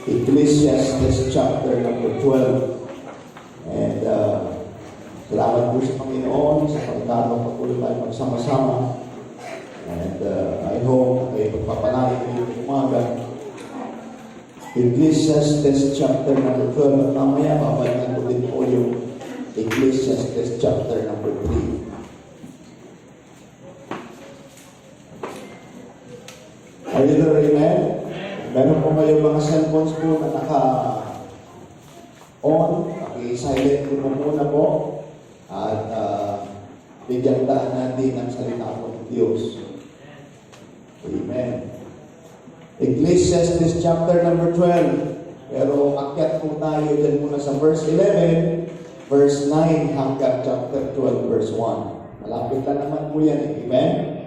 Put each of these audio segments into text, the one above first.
Ecclesiastes chapter number 12. And salamat po sa Panginoon sa pagkakataong patuloy tayo magsama-sama. And I hope ay pagpapalain kayo ng umaga. Ecclesiastes chapter number 12. At mamaya, babalikan ko din po yung Ecclesiastes chapter number 3. Are you there, amen? Meron po kayo mga cellphones po na naka-on. Paki-silent ko muna po. At bigyan daan natin ang salita po ng Diyos. Amen. Ecclesiastes chapter number 12. Pero akyat po tayo dyan muna sa verse 11, verse 9 hanggang chapter 12, verse 1. Malapit na naman po yan. Amen.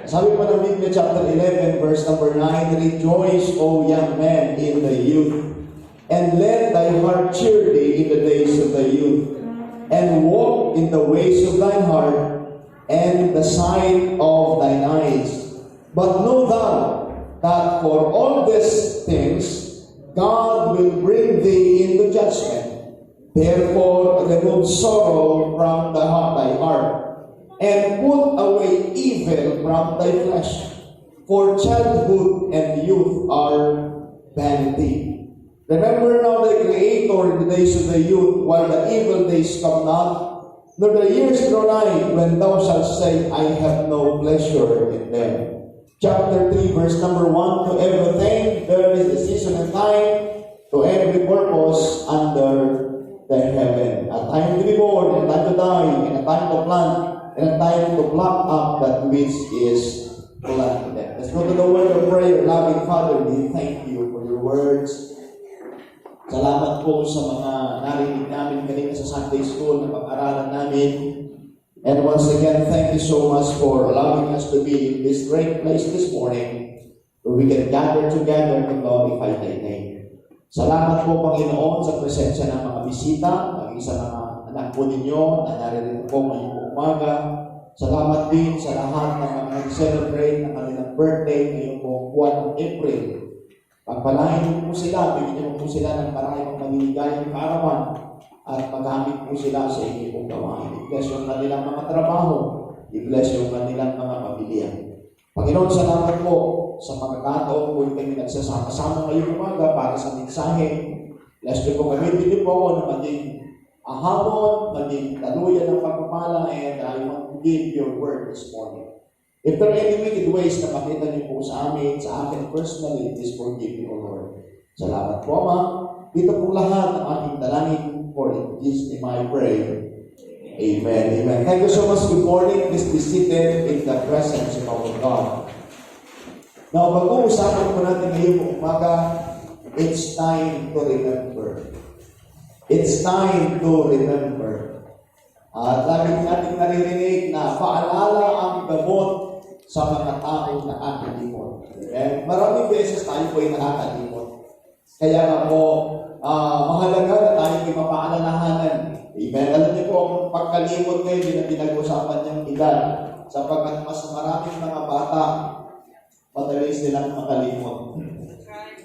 Sabi pa ng Biblia, chapter 11, verse number 9, Rejoice, O young man, in the youth, and let thy heart cheer thee in the days of thy youth, and walk in the ways of thine heart, and the sight of thine eyes. But know thou that for all these things God will bring thee into judgment. Therefore remove sorrow from thy heart, and put away evil from thy flesh. For childhood and youth are vanity. Remember now thy Creator in the days of the youth, while the evil days come not, nor the years draw nigh, when thou shalt say, I have no pleasure in them. Chapter 3, verse number 1, To everything there is a season and time, to every purpose under the heaven. A time to be born, and a time to die, and a time to plant, and a time to pluck up that which is planted. Let's go to the word of prayer. Loving Father, we thank you for your words. Salamat po sa mga narinig namin kanina sa Sunday School na pag-aralan namin. And once again, thank you so much for allowing us to be in this great place this morning where we can gather together to glorify thy name. Salamat po, Panginoon, sa presensya ng mga bisita, maging sa mga anak po ninyo na naririnig po ngayong umaga. Salamat din sa lahat ng mga nag-celebrate ng kanilang birthday ngayong buwan ng April. Pagpalain niyo po sila, bigyan niyo po sila ng maraming maliligayang kaarawan at magamit po sila sa inyong pong gawain. I-bless yung kanilang mga trabaho, i-bless yung kanilang mga pamilya. Panginoon, salamat po sa pagkakataon po kami nagsasama-sama ngayong umaga para sa mensahe. Bless niyo po kami, din po ako na maging hapon, maging taluyan ng pagpapala, and I want to give your word this morning. If there are any wicked ways na makita niyo po sa amin, sa akin personally, please forgive me, O Lord. Salamat po, Ama. Dito po lahat ng aking dalangin for in Jesus' name I pray. Amen. Amen. Thank you so much. Good morning. Please be seated in the presence of our God. Now, pag-uusapan po natin ngayong umaga, it's time to remember. It's time to remember. At lagi natin naririnig na paalala ang gamot sa mga tao na nakakalimot. And maraming beses tayo po ay nakakalimot. Kaya nga po, mahalaga na tayo ay mapaalalahanan. Amen. Alam niyo po, ang pagkalimot ngayon, hindi na pinag-usapan niyang edad. Sapagkat mas maraming mga bata, madalis nilang makalimot.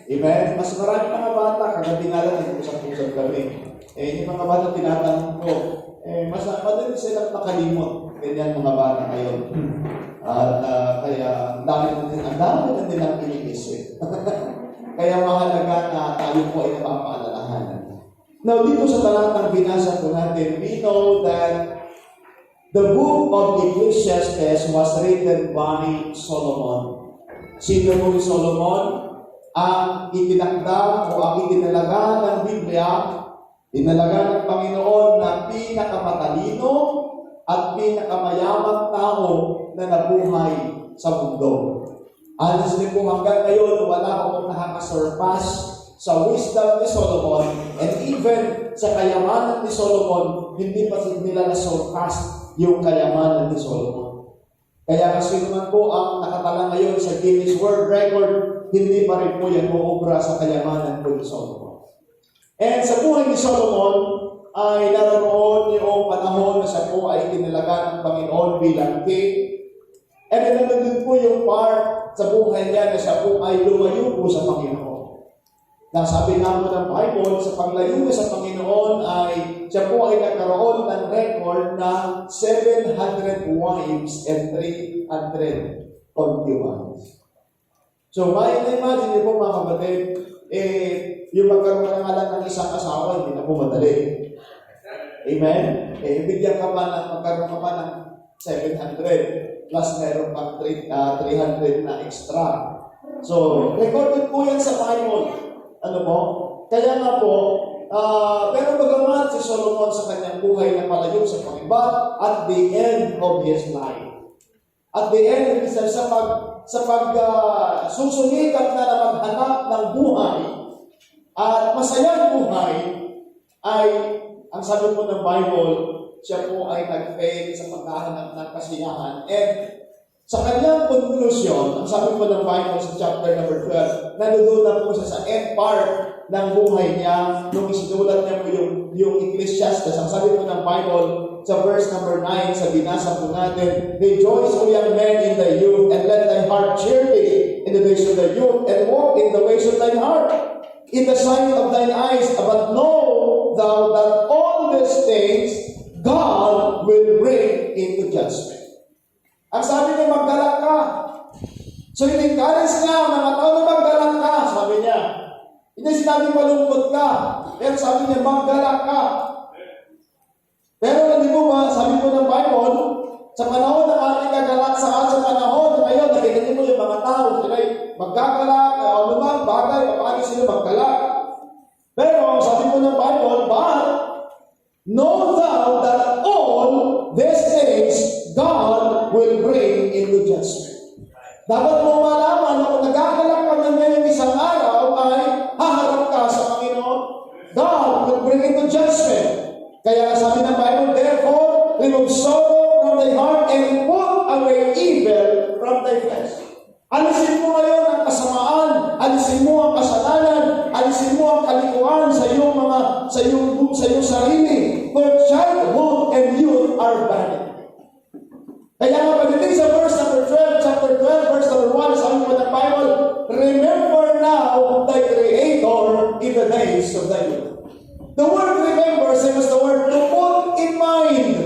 Amen. Mas maraming mga bata, kagabi nga lang, nag-usap-usap kami. Yung mga bata tinatanong ko, mas madali silang makalimot. Ganyan mga bata ngayon. At kaya ang dami na nilang iniisip. Kaya mahalaga na tayo po ay napapaalalahanan. Now, dito sa talatang binasa po natin, we know that the book of Ecclesiastes was written by Solomon. Sino po si Solomon? Ang itinakda o ang itinalaga ng Biblia, inalaga ng Panginoon na pinakamatalino at pinakamayamang tao na nabuhay sa mundo. Honestly po, hanggang ngayon, wala akong nakakasurpass sa wisdom ni Solomon, and even sa kayamanan ni Solomon, hindi pa nila na-surpass yung kayamanan ni Solomon. Kaya kasi naman po ang nakatala ngayon sa Guinness World Record, hindi pa rin po yan uubra sa kayamanan po ni Solomon. And sa buhay ni Solomon, ay naroon yung panahon na siya po ay tinalaga ng Panginoon bilang king. And naman din po yung part sa buhay niya na siya po ay lumayo po sa Panginoon. Nasabi nga po ng Bible, sa paglayo niya sa Panginoon ay siya po ay nagkaroon ng record ng 700 wives and 300 concubines. So, imagine niyo po mga kapatid, yung magkaroon ka nga lang ng isang asawa, hindi na po madali. Amen? Bigyan ka pa ng, magkaroon ka pa ng 700 plus meron pang 300 na extra. So, recorded po yan sa Bible. Ano po? Kaya nga po, pero bagamat si Solomon sa kanyang buhay na palayo sa Panginoon at the end of his life. At the end of his life, susulikat na maghanap ng buhay at masayang buhay, ay, ang sabi po ng Bible, siya po ay nag-fail sa paghahanap ng kasiyahan. And sa kanyang conclusion, ang sabi po ng Bible sa chapter number 12, nadudunan po siya sa end part ng buhay niya nung isinulat niya po yung Ecclesiastes. Ang sabi po ng Bible sa verse number 9, sa binasa po natin, Rejoice, O young men, in thy youth, and let thy heart cheer thee in the days of thy youth, and walk in the ways of thine heart, in the sight of thine eyes. But know thou that all these things God will bring into judgment. Ang sabi niya, maggalak ka. So, in-encourage niya, mga tao na maggalak ka, sabi niya. Hindi sinabi malungkot ka. Pero sabi niya, maggalak ka. Pero hindi po ba, sabi po ng Bible, sa panahon ng ating kagalak sa panahon ngayon, nakita niyo po yung mga tao, sila magkagalak, ano man, bagay, paano sila maggalak. Pero, sabi po ng Bible, but know thou that all these things God will bring into judgment. Dapat mo malaman na kung nagagalak ka man ngayong isang araw ay haharap ka sa Panginoon. God will bring into judgment. Kaya sabi ng Bible, therefore, remove sorrow from thy heart and put away evil from thy flesh. Alisin mo ngayon ang kasamaan, alisin mo ang kasalanan, alisin mo ang kalikuan sa iyong sarili. For childhood and youth are bad. Kaya nga pagdating sa verse number 12, chapter 12, verse number 1, sabi mo ng Bible, remember now thy Creator in the days of thy youth. The word remember, same as the word to put in mind.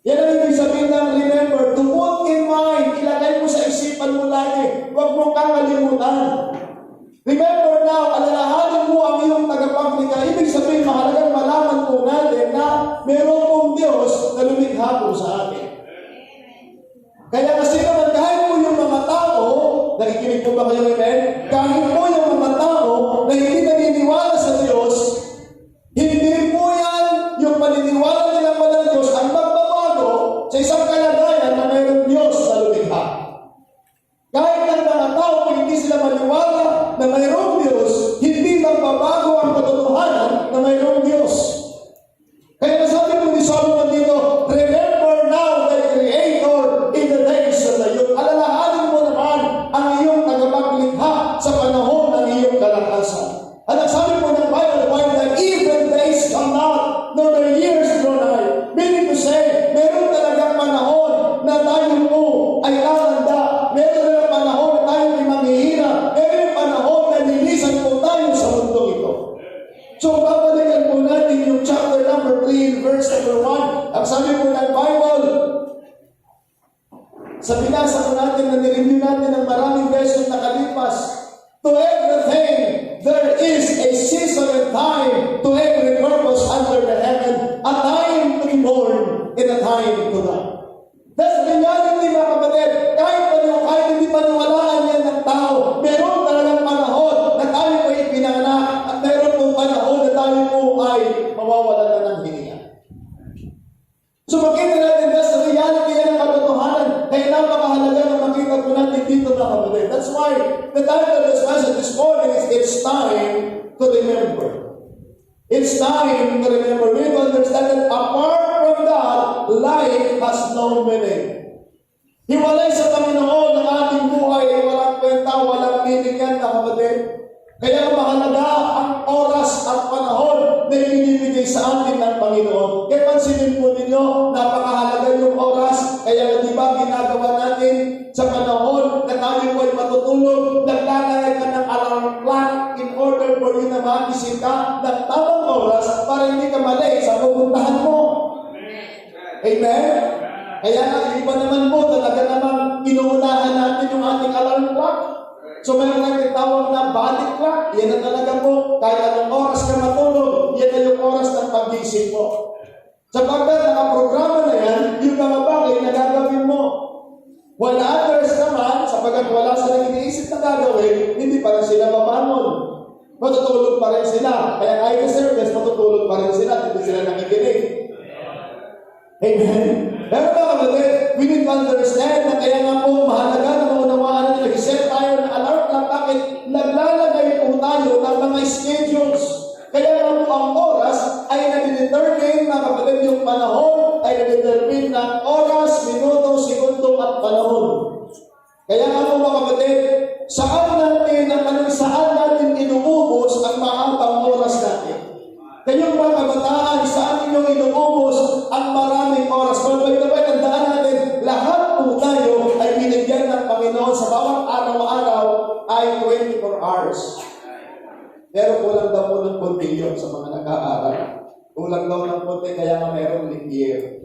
Yan ang ibig sabihin ng remember, to put in mind. Ilagay mo sa isipan mo lagi. Huwag mong kakalimutan. Remember now, alalahanin mo ang iyong tagapaglikha. Ibig sabihin, mahalagang malaman po natin na meron pong Diyos na lumikha po sa atin. Kaya kasi naman, kahit po yung mga tao, nakikinig po ba kayo, amen? Kahit po yung mga tao na hindi naniniwala sa Diyos, hindi po yan yung paniniwala nila pa ng Diyos ang magbabago sa isang kalagayan na mayroong Diyos na lumikha. Kahit ang mga tao, hindi sila maniwala na mayroong Diyos, hindi magbabago ang katotohanan na mayroong Diyos. Kaya nasabi po ni Solomon dito, remember now thy Creator in the days of thy youth. Alalahanin mo naman ang iyong tagapaglikha sa panahon ng iyong kalakasan. At ang sabi po ng Bible, while the evil days come not, nor the years draw nigh. Meaning to say, meron talagang panahon na tayo po ay lalanda. Meron talagang panahon na tayo ay manghihina. Meron panahon na nilisan po tayo sa mundo ito. So, babalikan po natin yung chapter number 3, verse number 1. Ang sabi po ng Bible, sa binasa po natin na nireview natin ng maraming beses nakalipas, to everything, there is a season and time to every purpose under the heaven, a time to be born and a time to die. That's the reality, mga kapatid. Kahit hindi paniwalaan yan ng tao, meron talagang panahon na tayo po ipinanganak at meron pong panahon na tayo po ay mawawalan na ng hininga. So makita natin, that's the reality yan ang katotohanan. Kaya napakahalaga na makita po natin dito, mga kapatid. That's why the title of this message this morning is It's Time to Remember. It's time to remember. We need to understand that apart from God, life has no meaning. Hiwalay sa Panginoon ng ating buhay ay walang kwenta, walang meaning yan, mga kapatid. Kaya mahalaga ang oras at panahon na ibinibigay sa atin ng Panginoon. Kaya pansinin po ninyo, napakahalaga yung oras. Kaya di ba ginagawa natin sa panahon na tayo po ay matutulog, naglalagay ka ng alarm clock in required for you na magising ka ng tamang oras para hindi ka malate sa pupuntahan mo. Amen? Kaya nga, iba naman po, talaga namang inuunahan natin yung ating alarm clock. So mayroon na tawag na body clock. Yan na talaga po, kahit anong oras ka matulog, yan na yung oras ng pagising mo. Sapagkat nakaprograma na yan, yung mga bagay na gagawin mo. While others naman, sapagkat wala silang iniisip na gagawin, hindi pa rin sila mabangon. Matutulog pa rin sila. Kaya kahit sa service, matutulog pa rin sila. Hindi sila nakikinig. Amen? Pero mga kapatid, we need to understand na kaya nga po mahalaga na maunawaan na nag-set tayo ng alarm clock. Bakit? Naglalagay po tayo ng mga schedules. Kaya nga po ang oras ay nadidetermine, mga kapatid, yung panahon ay nadidetermine ng oras, minuto, segundo at panahon. Kaya nga po mga kapatid, saan natin inuubos ang mahabang oras natin? Kayong mga kabataan, saan inyong inuubos ang maraming oras? But by the way, tandaan natin, lahat po tayo ay binigyan ng Panginoon sa bawat araw-araw ay 24 hours. Pero kulang daw po ng konti yun sa mga nag-aaral. Kulang daw ng konti, kaya nga mayroong leap year.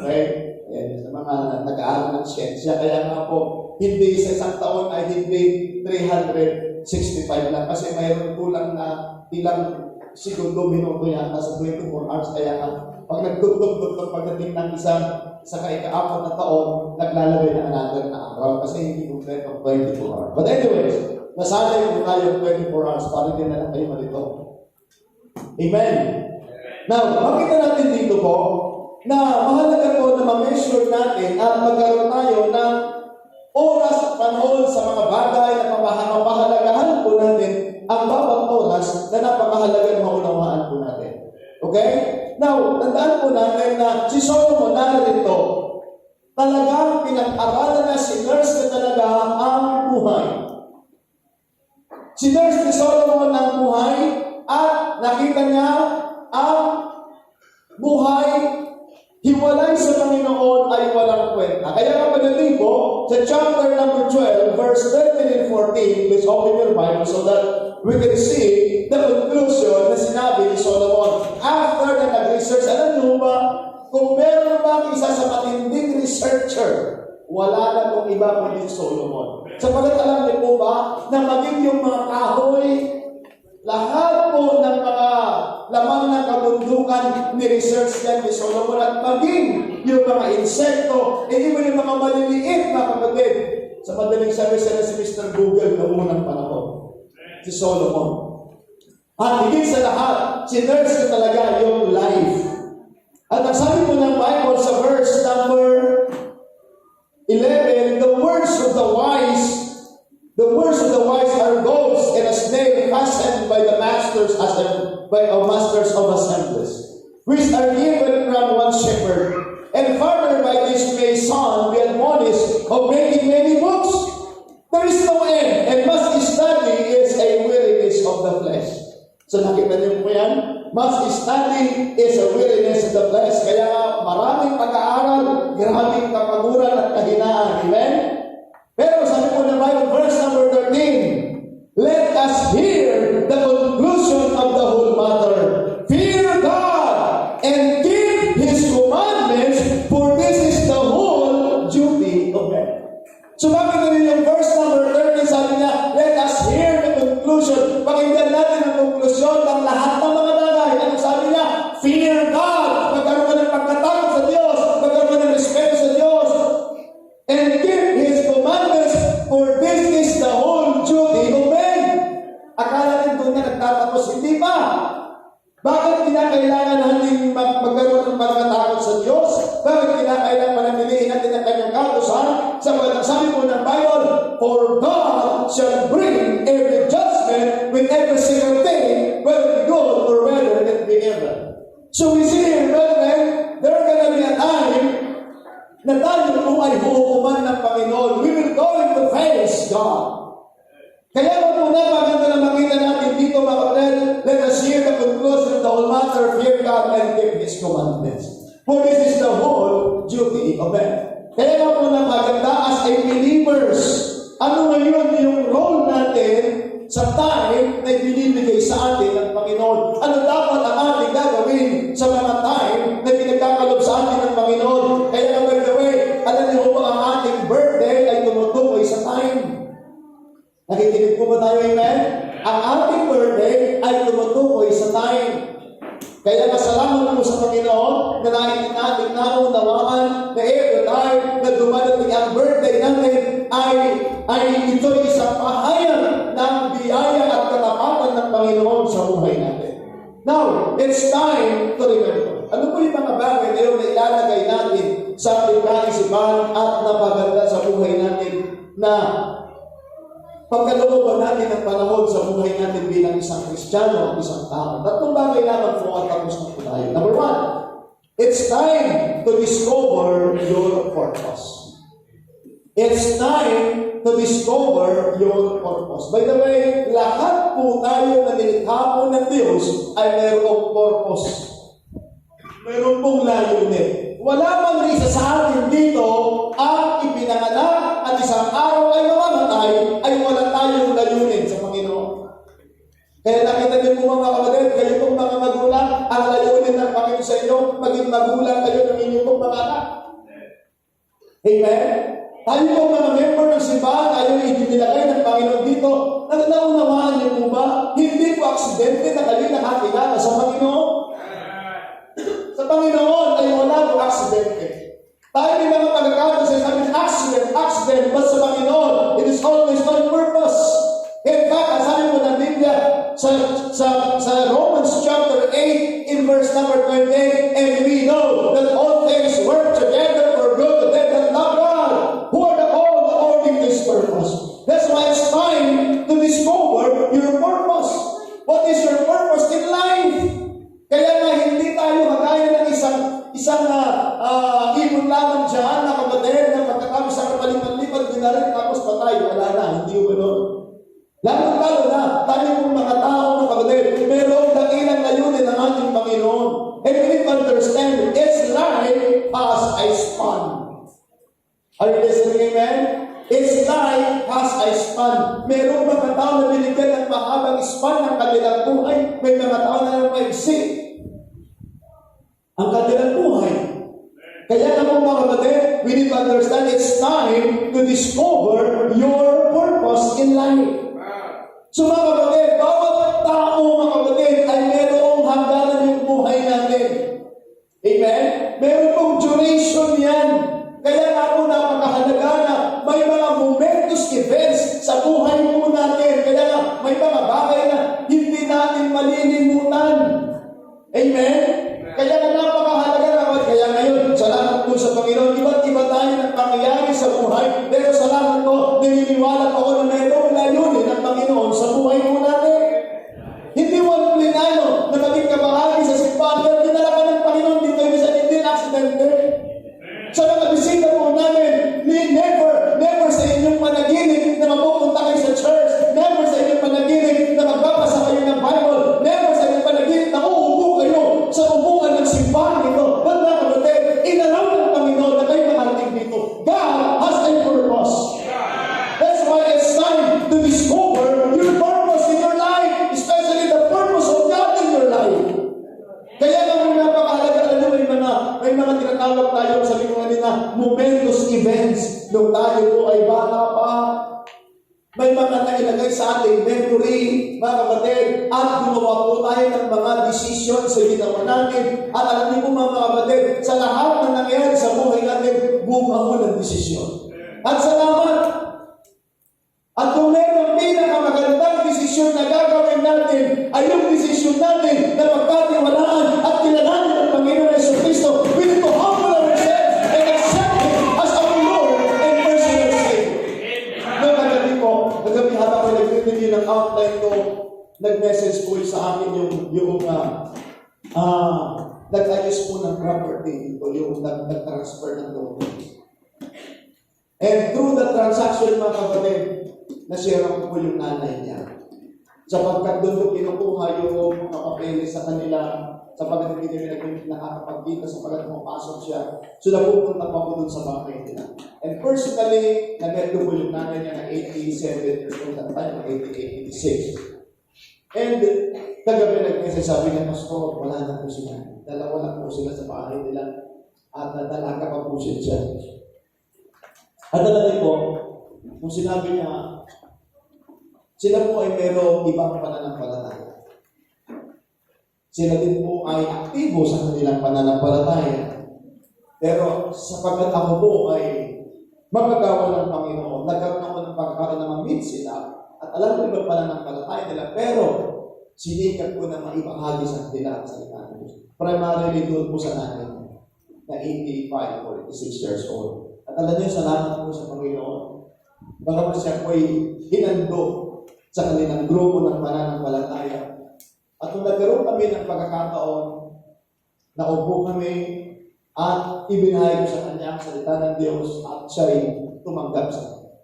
Okay? Ayan, sa mga nag-aaral ng siyensya. Kaya nga po, hindi sa isang taon ay hindi 365 lang. Kasi mayroong kulang na ilang segundo, minuto yata sa 24 hours. Kaya nga, pag nagtugtog-tugtog pagdating ng sa ika-apat na taon, naglalagay na another na araw. Kasi hindi kompleto 24 hours. But anyways, nasanay po tayo 24 hours para din na lang kayo malito. Amen. Now, makita natin dito po na mahalaga po na ma-measure natin at magkaroon tayo ng oras at panahon sa mga bagay na mapahalagahan po natin ang bawat oras na napakahalaga na maunawaan po natin. Okay? Now, tandaan po natin na si Solomon narito, talagang pinag-aralan na sinners na talaga ang buhay. Sinners ni Solomon ang buhay at nakita niya ang buhay hiwalay sa Panginoon ay walang kwenta. Kaya kapatid po, sa chapter number 12, verse 13 and 14, please open your Bible so that we can see the conclusion na sinabi ni Solomon. After na nag-research, alam niyo ba, kung meron ba isa sa matinding researcher, wala na kung iba kundi Solomon. Sapagat alam niyo po ba, na maging yung mga kahoy, lahat po ng mga lamang ng kabundukan ni research yan ni Solomon at maging yung mga insekto, even yung mga maliliit na kapatid. Sa madaling sabi sila si Mr. Google na unang panahon, si Solomon. At higit sa lahat, sinerge na talaga yung life. At ang sabi po ng Bible sa verse number 11, the words of the wise are goads and a snare fastened by the masters of assemblies, which are given from one shepherd. And further by this may son be admonished of making many books. There is no end, and must study is a weariness of the flesh. So nakita niyo po yan? Must study is a weariness of the flesh. Kaya maraming pag-aaral, maraming kapaguran at kahinaan. Amen? Pero sabi po ng Bible, verse number 13, let us hear the conclusion of the whole matter. Fear God and keep His commandments, for this is the whole duty of man. So bakit din yung verse number 13, sabi niya, let us hear the conclusion. Pakinggan natin ang konklusyon ng lahat ng mga bagay. Ano sabi niya? Fear God. Magkaroon ka ng pagkatakot sa Diyos. Magkaroon ka ng respeto sa Diyos. And keep His commandments, for this is the whole duty of man. Akala rin doon na nagtatapos. Hindi pa. Bakit kinakailangan natin magkaroon ng pagkatakot sa Diyos? Bakit kinakailangan manatilihin natin ang kanyang kautusan? Sabi po ng Bible, for God shall bring every judgment with every single thing, whether it be good or whether it be evil. So we see here, brethren, there gonna be a time na tayo po ay hukuman ng Panginoon. We will go into face God. Kaya po na maganda na makita natin dito, mga kapatid, let us hear the conclusion of the whole matter, fear God and keep His commandments. For this is the whole duty of man. Kaya po na maganda as a believers, ano ngayon yung role natin sa time na binibigay sa atin ng Panginoon. Ano dapat ang ating gagawin sa mga time na pinagkakalob sa atin ng Panginoon? Kaya nga, by the way, alam niyo ba ang ating birthday ay tumutukoy sa time? Nakikinig po ba tayo, amen? Ang ating birthday ay tumutukoy sa time. Kaya masalamat po sa Panginoon na natin naunawaan na every time na dumadating ang birthday natin ay ito'y isang pahayag ng biyaya at katapatan ng Panginoon sa buhay natin. Now, it's time to remember. Ano po yung mga bagay ngayon na ilalagay natin sa ating kaisipan at napaganda sa buhay natin na pagkalooban natin ang panahon sa buhay natin bilang isang Kristiyano at isang tao? Tatlong bagay naman po at tapos na po tayo. Number one, it's time to discover your purpose. It's time to discover your purpose. By the way, lahat po tayo na nilikha po ng Diyos ay mayroong purpose. Mayroon pong layunin. Wala mang isa sa atin dito ang ipinanganak at isang araw ay mamamatay ay wala tayong layunin sa Panginoon. Kaya nakita niyo po mga kapatid, kayo pong mga magulang, ang layunin ng Panginoon sa inyo, maging magulang kayo ng inyong pong mga anak. Amen? Tayo po mga member ng simbahan, tayo itinilagay ng Panginoon dito. Naunawaan niyo po ba? Hindi po aksidente na kayo nakakilala sa Panginoon. Sa Panginoon ay wala po aksidente. Tayo may mga pagkakataon sa sabi, accident, but sa Panginoon, it is always on purpose. In fact, ang sabi po ng Biblia sa Romans chapter 8 in verse number 28, and we know that all things work together for good to them that love God, who are the called according to His purpose. That's why it's time to discover your purpose. What is your purpose in life? Kaya nga hindi tayo magaya ng isang ibon lamang dyan na kapatid na pagkatapos ang kapalipan-lipan dinarin tapos patay, wala na, hindi yung gano'n. Lalo na, tayo pong mga tao na kapatid, mayroong dakilang layunin ng ating Panginoon. And we need to understand, it's life as a span. Are you listening, amen? It's life as a span. Mayroong mga tao na binigyan ng mahabang span ng kanilang buhay. May mga tao na maigsi ang kanilang buhay. Kaya na po mga kapatid, we need to understand it's time to discover your purpose in life. So mga kapatid, bawat tao mga kapatid ay mayroong hangganan yung buhay natin. Amen? Meron pong duration yan. Kaya nga po napakahalaga na may mga momentous events sa buhay po natin. Kaya nga may mga bagay na hindi natin malilimutan. Amen? Kaya nga napakahalaga na. Kaya ngayon, salamat po sa Panginoon. Iba't iba tayo ng pangyayari sa buhay. Pero salamat po, naniniwala po ako na mayroong layunin ng Panginoon sa buhay po natin. Hindi mo plinano na maging kabahagi sa simbahan. Pero dinala ka ng Panginoon dito, hindi aksidente. Sa mga bisita po namin, never sa inyong panaginip na mapupunta kayo sa church. Never sa inyong panaginip na magbabasa kayo ng Bible. Never sa inyong panaginip na uupo kayo sa upuan ng simbahan nito. But mga kapatid, inalaw ng Panginoon na kayo makarating dito. God has a purpose. That's why it's time to discover your purpose in your life, especially the purpose of God in your life. Kaya naman napakahalaga na may mga tinatawag tayo sa lingkungan na momentous events. Nung tayo po ay bata pa, may mga nailagay sa ating memory, mga kapatid, at gumawa po tayo ng mga desisyon sa ginawa natin. At alam niyo po mga kapatid, sa lahat na nangyari sa buhay natin, bunga mo ng desisyon. At salamat! At kung mayroong pinakamagandang desisyon na gagawin natin, ay yung desisyon natin na magkatiwalaan at kilalanin ng Panginoon Yesu Cristo. We need to humble ourselves and accept Him as our Lord and personal Savior. Noong kagabi ko, habang ko nag-review ng outline ko, nag-message po sa akin yung nag-ayos po ng property o yung nag-transfer ng loan. And through the transaction, mga kapatid, na-share ko po yung nanay niya. Sapagkat doon ko kinukuha yung mga papeles sa kanila Sapagkat hindi kami nakakapagkita sapagkat pumapasok siya. So napupunta pa ako dun sa bahay nila. And personally, nag-edubol yung nanay niya na 87 years old at time, 86. And kagabi nag-message, sabi niya, Pastor, wala na po sila. Dalawa lang po sila sa bahay nila. At dalaga pa po siya. At talaga po, kung sinabi niya, sila po ay merong ibang pananampalataya. Sila din po ay aktibo sa kanilang pananampalataya. Pero sapagkat ako po ay magagawa ng Panginoon, nagkaroon ako ng pagkakaroon na ma-meet sila at alam ko ibang pananampalataya nila, pero sinikap ko na maibahagi sa kanila ang salita ng Diyos. Primarily doon po sa natin na 85 or 86 years old. At alam niyo, salamat po sa Panginoon. Bagamat siya po ay hinando sa kanilang grupo ng pananampalataya. At kung nagkaroon kami ng pagkakataon, naupo kami at ibinahagi ko sa kanya ang salita ng Diyos at siya rin tumanggap sa kanya.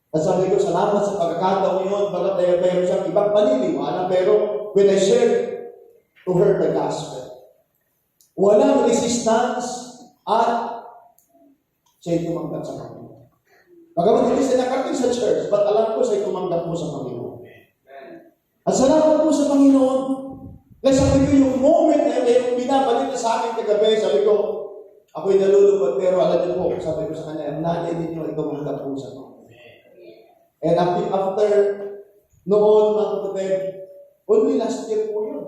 At sabi ko, salamat sa pagkakataon yun, bagat tayo meron siyang ibang paniniwala, pero when I shared to her the gospel, walang resistance at siya tumanggap sa kanya. Bagamat hindi siya nakarating sa church, but alam ko siya tumanggap mo sa Panginoon. At salamat po sa Panginoon. Kaya sabi ko, yung moment na yung binabalik na sa akin kagabi, sabi ko, ako'y nalulungkot, pero alam niyo po, sabi ko sa kanya, nanay ninyo ay tumanggap po sa Panginoon. And after noon, mga kapatid, only last year po yun.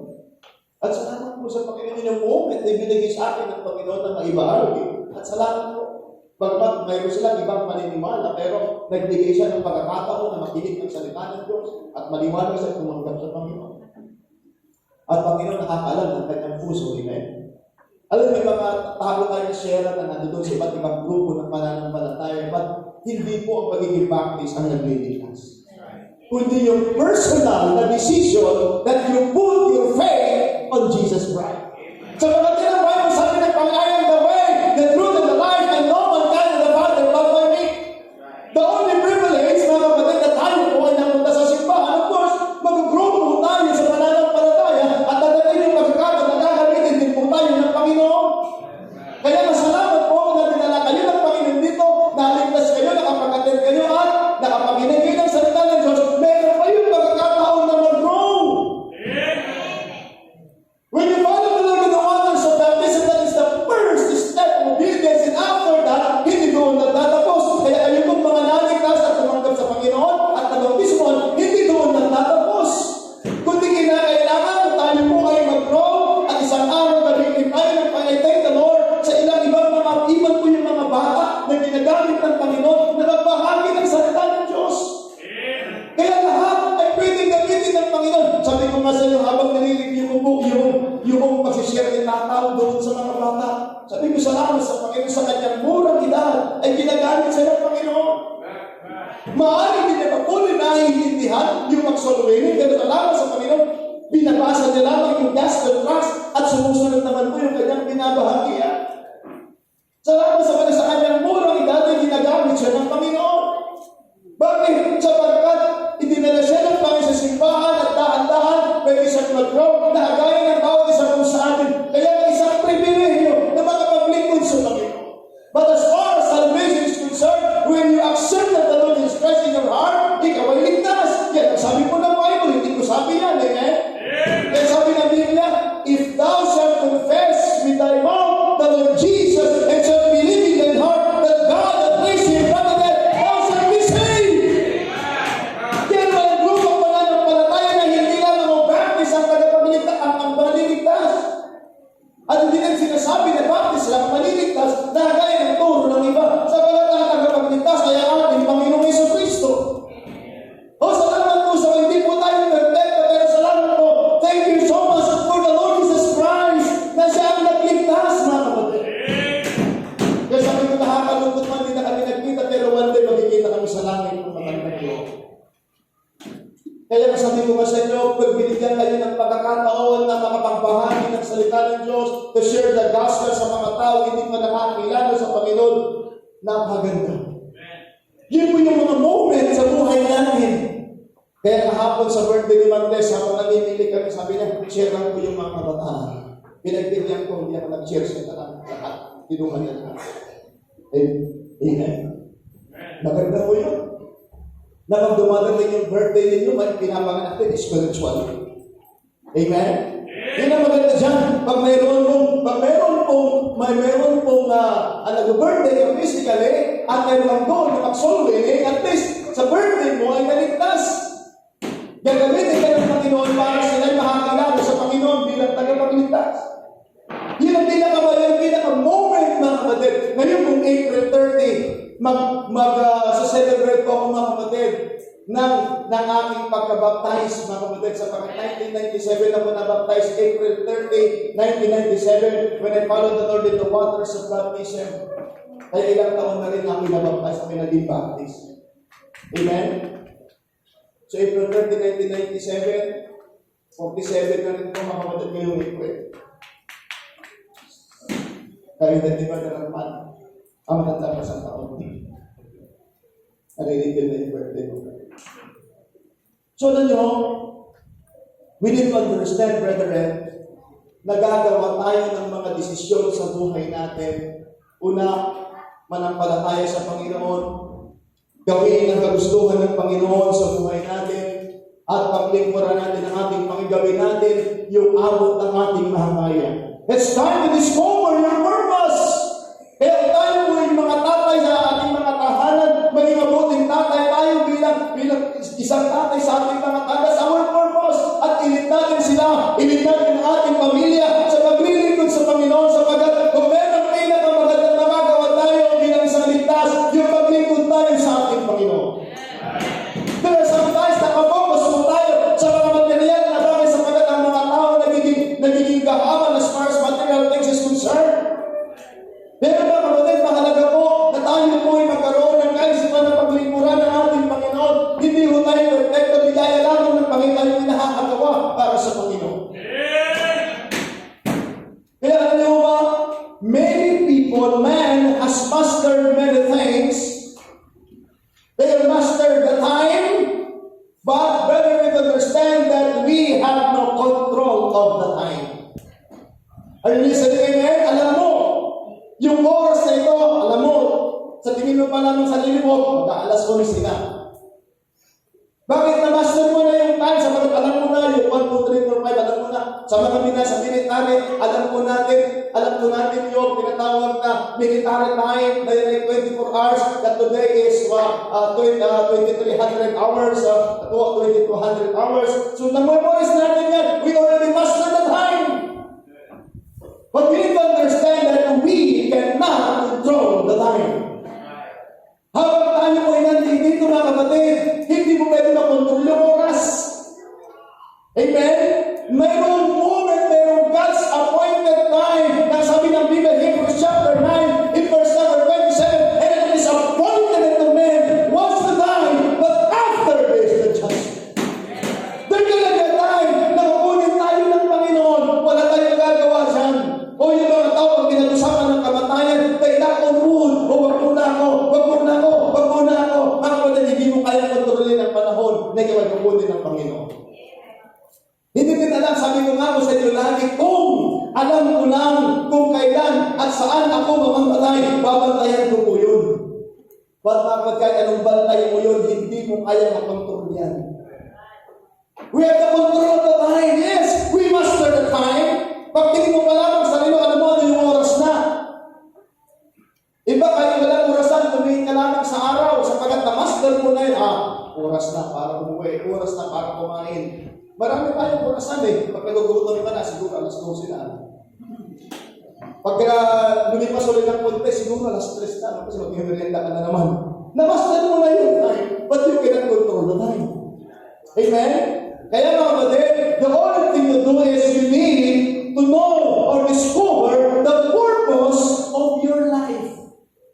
At salamat po sa Panginoon yung moment na ibinigay sa akin ng Panginoon na maibahagi. At salamat po. Pagkat mayroon silang ibang paniniwala, pero nagbigay siya ng pagkakataon na makinig ng salita ng Diyos at maliwanag siya tumanggap sa Panginoon. At Panginoon nakakaalam ng kanyang puso, amen. Alam mo, may mga tao tayo na share na nandun sa iba't ibang grupo ng pananampalataya, but hindi po ang pagiging practice ang nagliligtas. Kundi yung personal na decision that you put your faith on Jesus Christ. Sa mga tinapay, sabi ng Panginoon, I am the way, the truth, and the life, and no one can to the Father but by me. The only privilege, mga kapatid, na tayo po ay napunta sa simbahan. Of course, mag-grow po tayo sa pananampalataya at dadating yung pagkakataon na gagamitin din po tayo ng Panginoon. Kaya masalamat po na dinala kayo ng Panginoon dito, naligtas kayo, nakapag-attend kayo, at nakapaginig kayo ng salita ng Diyos. Meron kayo pagkakataon na mag-grow. When you follow the Lord in the waters of baptism, that is the first step of obedience, and after that, hindi doon nagtatapos. Kaya kayo pong mga naligtas at tumanggap sa Panginoon at nabautismoan, hindi doon nagtatapos. Kundi kinakailangan tayo po ay mag-grow at isang araw gamitin tayo ng Panginoon the Lord sa ilang ibang mga iban po yung mga bata na ginagamit ng Panginoon na nagbahagi ng salita ng Diyos. Kaya lahat ay pwedeng gamitin ng Panginoon. Sabi ko nga sa inyo, habang nalilibig yung magsishare ng tao doon sa mga bata. Sabi ko, salamat sa Panginoon sa kanyang murang edad ay ginagamit sa ng Panginoon. Maaaring hindi na patuloy na hihindihan yung magsolwini, pero salamat sa Panginoon, binabasa niya lamang yung gospel tracts at sumusunod naman po yung kanyang binabahagian. Salamat sa Panginoon sa kanyang murang edad ay ginagamit siya ng Panginoon. Bakit? Sapagkat idinala siya ng Panginoon sa simbahan at dahan-dahan pwede siyang mag-grow na gaya ng bawat isa po sa atin. Kaya isang pribilehyo na makapaglingkod sa Panginoon. But as far as salvation is concerned, when you accept that the Lord is Christ in your heart, ikaw ay ligtas. Yan ang sabi po ng Bible, hindi ko sabi yan, amen? Kaya sabi ng Biblia, if thou shalt confess with thy mouth the Lord Jesus and shalt believe in thy heart that God hath raised him from the dead, thou shalt be saved. Yan ang grupo ng pananampalataya na hindi lang ang baptist ang tagapagligtas, ang paniligtas. At hindi lang sinasabi na baptist lang paniligtas na gaya ng turo ng iba. Sa palatang tagapagligtas ay ang ating Panginoong Jesucristo. O salamat po sa hindi po tayo perfecto, pero salamat po. Thank you so much for the Lord Jesus Christ na siya ang nagligtas, mga kapatid. Kaya sabi ko, nakakalungkot man, hindi na kami nagkita, pero one day magkikita kami sa langit ng matandang Diyos. Kaya sabi ko sa inyo, pag binigyan kayo ng pagkakataon na makapagbahagi ng salita ng Diyos, to share the gospel sa mga tao, hindi pa nakakilala sa Panginoon, napaganda. Yun po yung mga moment sa buhay natin. Kaya kahapon sa birthday ni Martes, habang namimili kami, sabi sabi niya, share lang ko yung mga kabataan. Pinagbigyan ko, hindi ako nag-share sa lahat. Tinungan niya lahat. Amen. Maganda mo yun. Na pag dumadating yung birthday ninyo, may pinapanganak natin spiritually. Amen? Yun ang maganda dyan. Pag mayroon pong nag-birthday physically, at mayroon doon na mag-solving, at least sa birthday mo ay naligtas. Gagamitin ka ng Panginoon para sila'y makakilala sa Panginoon bilang tagapagligtas. Yun ang pinaka-moment, mga kapatid. Ngayon kung April 30, mag-celebrate ko ako, mga kapatid, ng aking pagkabaptize, mga kapatid, sapagkat 1997 ako nabaptize, April 30, 1997, when I followed the Lord in the waters of baptism. Kaya ilang taon na rin ako nabaptize, ako naging baptist. Amen? So April 30, 1997, 47 na rin po, mga kapatid, ngayong April. Kaya hindi ba na naman, ang matanda pa sa taon. Naririgil na yung birthday mo. So, we need to understand, brethren, nagagawa tayo ng mga desisyon sa buhay natin. Una, manampalataya sa Panginoon, gawin ang kagustuhan ng Panginoon sa buhay natin, at paglingkuran natin ang ating panggawin natin, yung abot ng ating mahamaya. It's time to discover your purpose. Kaya tayo po yung mga tatay sa ating mga tahanan, maging mabuting tatay tayo bilang isang tatay sa ating mga tagas, our purpose, at ilit natin sila, ilit natin ang ating pamilya sa paglilingkod sa Panginoon, sapagkat kung meron pinakamagandang magagawa tayo bilang isang ligtas, yung paglingkod tayo sa ating Panginoon. Pero sometimes nakapokus mo tayo sa mga material na bagay, sapagkat ang mga tao nagiging kahaman as far as material things is concerned. Pero ba, kapatid, mahalaga po na tayo po ay magkaroon ng kaisipan ng paglingkuran ng ating Panginoon. Hindi ho tayo perfecto, bigaya lamang ng Panginoon yung nakakagawa para sa Panginoon. Kaya alam niyo ba, many people, man has mastered many things. They have mastered the time, but better we understand that we have no control of the time. Are you listening, amen? Alam mo, yung oras na ito, alam mo, sa tingin mo pa namin sa sarili mo, mag-aalas 11 na. Bakit na-master mo na yung time? Sa mga alam mo na, yung 1, 2, 3, 4, 5, alam mo na. Sa mga binasa military, alam po natin yung tinatawag na military time, na yun ay 24 hours, that today is 2,300 hours, 2,200 hours. So, na-memorize natin yan. We already mastered the time. But we need to understand that we cannot control the time. Habang tayo po ay nandito, mga kapatid, hindi mo pwede makontrol yung oras. Amen? Mayroong moment, mayroong God's appointed time na sabi ng Biblia, Hebrews chapter 9, in verse number 27, and it is appointed unto men once to die, but after this the judgment. There's gonna be a time na kukunin tayo ng Panginoon, wala tayong gagawa dyan. O yung mga tao, pag pinag-usapan ng kamatayan, kay Dakonwood, o wag muna ako. Ang wala, hindi mo kaya kontrolin ang panahon na ikaw kukunin ng Panginoon. Hindi din alam, sabi ko nga sa inyo lagi, kung alam ko lang kung kailan at saan ako mamamatay, babantayan ko po yun. Bakit kahit anong bantay mo yun, hindi mo kaya makontrol yan. We have the control of the time. Yes, we master the time. Pag tingin mo pa lamang sa sarili, alam mo ano yung oras na. Iba kahit walang orasan, tumingin ka lamang sa araw, sapagkat na-master mo na yun, oras na para umuwi, oras na para kumain. Marami tayong orasan Pag nagugutom ka na, siguro alas 12 na. Pag lumipas ulit ng konti, siguro alas 3 na, kasi mag-merienda ka na naman. Na-master mo na yun time, but you cannot control the time. Amen? Kaya mga kapatid, the only thing you do is you need to know or discover the purpose of your life.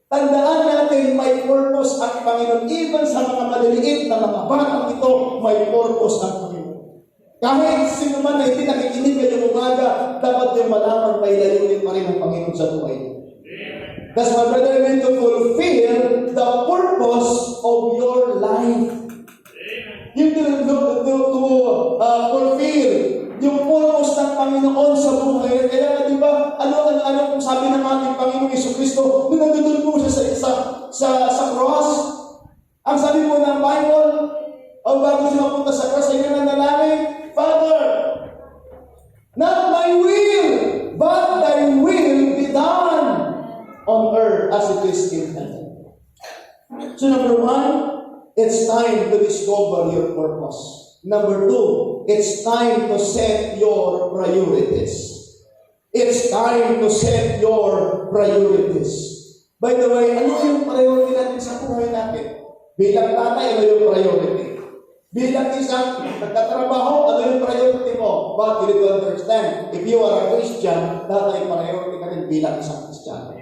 Tandaan natin, may purpose ang Panginoon. Even sa mga maliliit na mga batang ito, may purpose ang Panginoon. Kahit sino man na hindi nakikinig ngayong umaga, dapat yung malaman may layunin pa rin ang Panginoon sa buhay niyo. That's why, brother, we need to fulfill the purpose of your life. You need to fulfill yung justice in heaven. So number one, it's time to discover your purpose. Number two, it's time to set your priorities. It's time to set your priorities. By the way, ano yung priority natin sa buhay natin? Bilang tatay, ano yung priority? Bilang isang nagtatrabaho, ano yung priority mo? But you need to understand, if you are a Christian, tatay priority ka rin bilang isang Christian.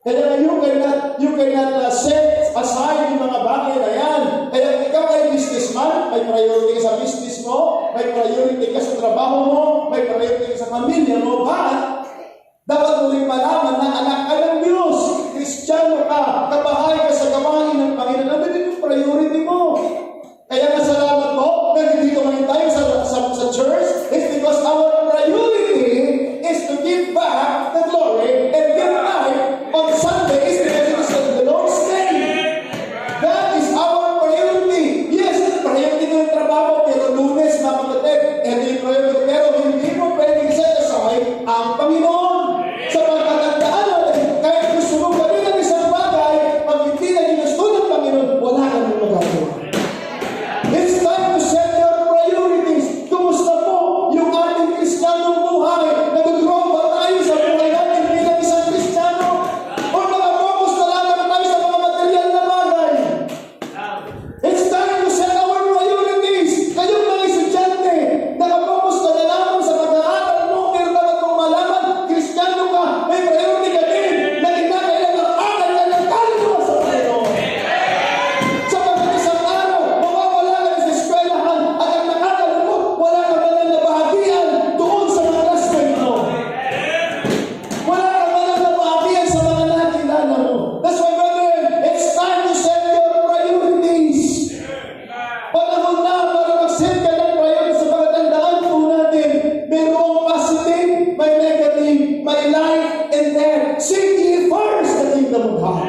Kaya you cannot set aside yung mga bagay na yan. Kaya ikaw ay businessman, may priority ka sa business mo, may priority ka sa trabaho mo, may priority ka sa pamilya mo, but dapat mo rin malaman na anak ka ng Diyos, Kristiyano ka, kabahay ka sa gawain ng Panginoon. Ano din yung priority mo? Kaya nga salamat mo, nandito ngayon tayo sa church, is because our priority is to give back the glory and give life on Sunday is because it is the Lord's day. That is our priority. Yes, priority ko yung trabaho, pero Lunes, mga kapatid, ito yung priority. Pero hindi mo pwedeng set aside ang Panginoon. Sa pagkatandaan natin, kahit gusto mo gawin ang isang bagay, pag hindi na ginusto ng Panginoon, wala kang magagawa. It's time to set your priorities. Kumusta po yung ating Kristiyanong buhay? Nag-grow ba tayo sa buhay natin bilang isang Kristiyano? O nag-focus na lang tayo sa mga material na bagay? It's time to set our priorities. Kayong mga estudyante, nag-focus ka na lamang sa pag-aaral mo, pero dapat mong malaman, Kristiyano ka, may priority ka din, na kinakailangan mag-aral ka ng kaluluwa sa Panginoon. Sapagkat isang araw, mawawala ka sa eskwelahan at ang nakakalungkot, wala ka man ang nabahagian doon sa mga classmate mo. Wala ka man ang nabahagian sa mga nakilala mo. That's why, brother, it's time to set your priorities. Panahon na para mag-set ka ng priorities sa pagkatandaan po natin. Mayroong positive, may negative, may life and death. Seek ye first the kingdom of God.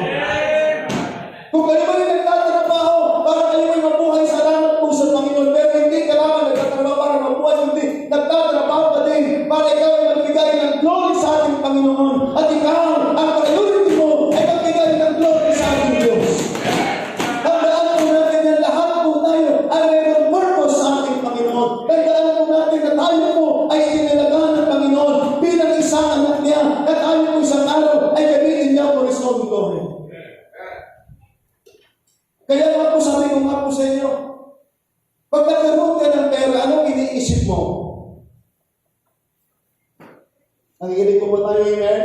Kung kayo ba rin nagtatrabaho para kayo ay mabuhay, salamat po sa Panginoon. Pero hindi ka lamang nagtatrabaho para mabuhay, kundi nagtatrabaho ka din para ikaw ay magbigay ng glory sa ating Panginoon. At ikaw, ang priority mo ay magbigay ng glory sa ating Diyos. Tandaan po natin na lahat po tayo ay mayroong purpose sa ating Panginoon. Tandaan po natin na tayo po ay inilagahan ng Panginoon bilang isang anak niya at tayo po isang araw ay gamitin niya for His own glory. Kaya nga po sabi ko nga po sa inyo, pag nagkaroon ka ng pera, anong iniisip mo? Nakikinig po ba tayo, amen?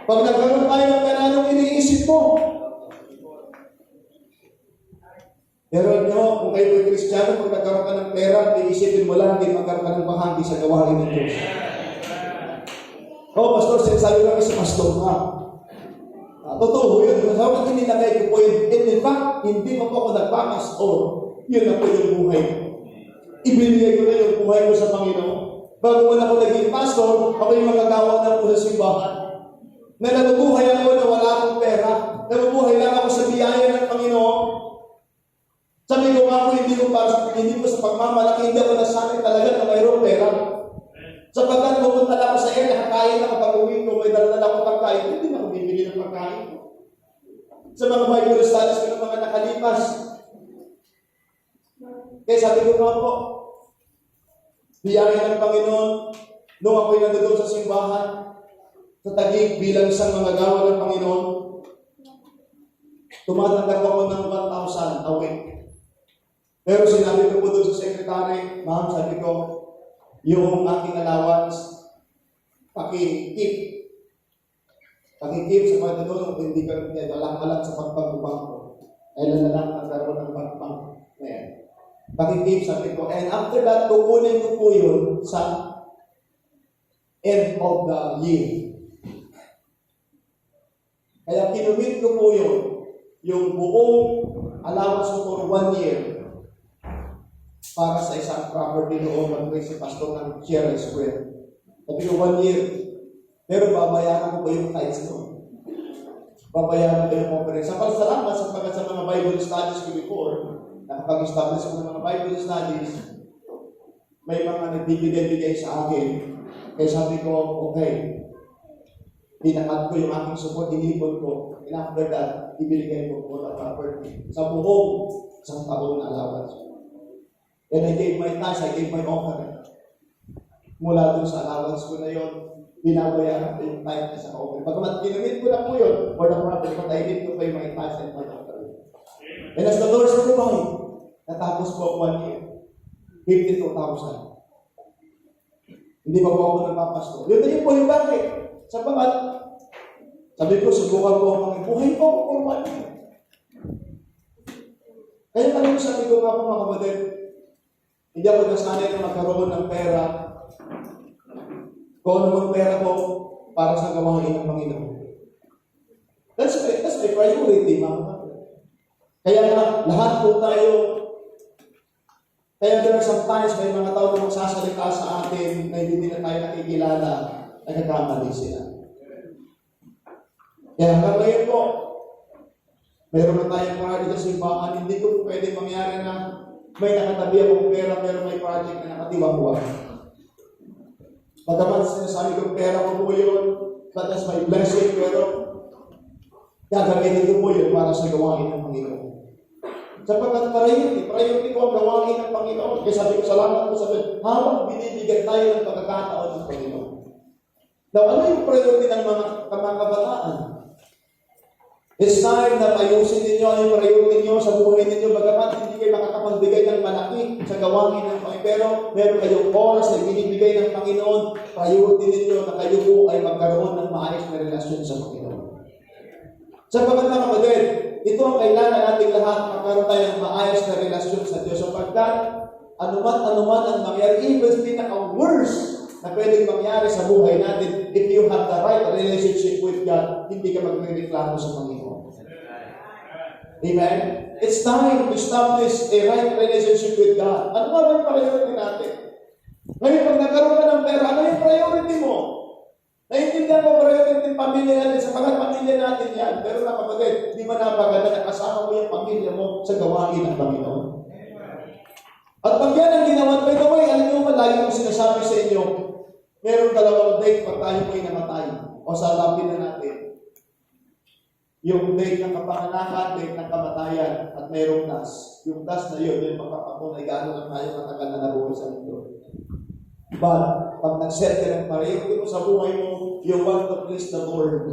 Pag nagkaroon tayo ng pera, anong iniisip mo? Pero nyo, kung kayo ay Kristiyano, pag nagkaroon ka ng pera, iisipin mo lang, hindi magkaroon ka ng bahagi sa gawain ng Diyos. Pastor, sinasabi lang sa pastor nga. Totoo yun. Sabi ko, nilagay ko po yun. And in fact, hindi pa po ako nagpapastor. Yun na po yung buhay ko. Ibinigay ko na yung buhay ko sa Panginoon. Bago mo na ako naging pastor, ako yung magagawa na po sa simbahan. Na nabubuhay ako na wala akong pera. Nabubuhay lang ako sa biyaya ng Panginoon. Sabi ko nga po, hindi ko sa pagmamalaki, hindi ako nasanay talaga na mayroong pera. Sapagkat pupunta lang ako sa area, kakain ako pag-uwi ko, may dala ako pagkain, hindi na ako bibili ng pagkain. Sa mga Bible studies ko ng mga nakalipas. Kaya sabi ko nga po, biyaya ng Panginoon, nung ako'y nandoon sa simbahan, sa Taguig bilang isang mga gawa ng Panginoon, tumatanggap ako ng 1,000 a week. Pero sinabi ko po doon sa secretary, ma'am, sabi ko, yung aking allowance, paki-keep sa mga doon, hindi ka rin alam sa pagpagubang ko. Kailan na lang nagkaroon ng pagpang. Paki-keep, sabi ko. And after that, kukunin ko po yun sa end of the year. Kaya kinumit ko po yun, yung buong allowance ko for 1 year, para sa isang property noon, mag-pray si pastor ng Sierra Square. Sabi ko, 1 year. Pero babayaran ko ba yung tithes noon? Babayaran ko yung conference. Sa salamat sa mga Bible studies ko before, nakapag-establish ko ng mga Bible studies, may mga nagbibigay-bigay sa akin. Kaya sabi ko, okay, Pinakat ko yung aking support, inipon ko. And after that, ibigay ko po na property sa buong isang taon na allowance. And I gave my tithes, I gave my offering. Mula dun sa allowance ko na yun, binabayaran ko yung tithe na sa offering. Pagkamat ginamit ko na po yun for the property, but I did to pay my tithes and my offering. And as the doors were divine, natapos po 1 year. 52,000. Hindi pa po ako nagpapasto. Yun na yun po yung bakit. Sapagat, sabi ko, subukan ko ang buhay ko for 1 year. Kaya talagang sabi ko nga po mga kapatid, hindi ako nasanay na magkaroon ng pera. Kung ano mang pera ko para sa gawain ng Panginoon. That's my priority, mga kapatid. Kaya nga, lahat po tayo. Kaya there are sometimes may mga tao na magsasalita sa atin na hindi na tayo nakikilala, nagkakamali sila. Kaya hanggang ngayon po, meron na tayong project sa simbahan, hindi ko pwede mangyari na may nakatabi akong pera pero may project na nakatiwang-wang. Pagkaman sinasabi kong pera ko po yun, that is my blessing, pero gagamitin ko po yun para sa gawain ng Panginoon. Sapagkat priority ko ang gawain ng Panginoon. Kaya sabi ko, salamat po sa Panginoon. Habang binibigyan tayo ng pagkakataon ng Panginoon. Now, ano yung priority ng mga kabataan? It's time na ayusin ninyo ang yung priority nyo sa buhay ninyo. Bagamat hindi kayo makakapagbigay ng malaki sa gawain ng Panginoon. Pero meron kayong oras na binibigay ng Panginoon. Priority ninyo na kayo po ay magkaroon ng maayos na relasyon sa Panginoon. Sapagkat mga kapatid, ito ang kailangan nating lahat, magkaroon tayo ng maayos na relasyon sa Diyos. Sapagkat, anuman ang mangyari, even pinaka-worst na pwedeng mangyari sa buhay natin, if you have the right relationship with God, hindi ka magre-reklamo sa Panginoon. Amen? It's time to establish a right relationship with God. Ano nga ba yung priority natin? Ngayon, pag nagkaroon ka ng pera, ano yung priority mo? Naiintindihan ko priority ng pamilya natin, sa pamilya natin yan. Pero na kapatid, di ba napaganda na kasama mo yung pamilya mo sa gawain ng Panginoon? At pag yan ang ginawa, by the way, alam nyo malayo kong sinasabi sa inyo, meron 2 date pag tayo po'y namatay. O sa lapin na natin. Yung date ng kapanganakan, date ng kamatayan, at mayroong das. Yung das na yun, yung magpapapunay, gano'n lang tayo matagal na nabuhay sa mundo. But, pag nag-set ka ng priority mo sa buhay mo, you want to please the Lord.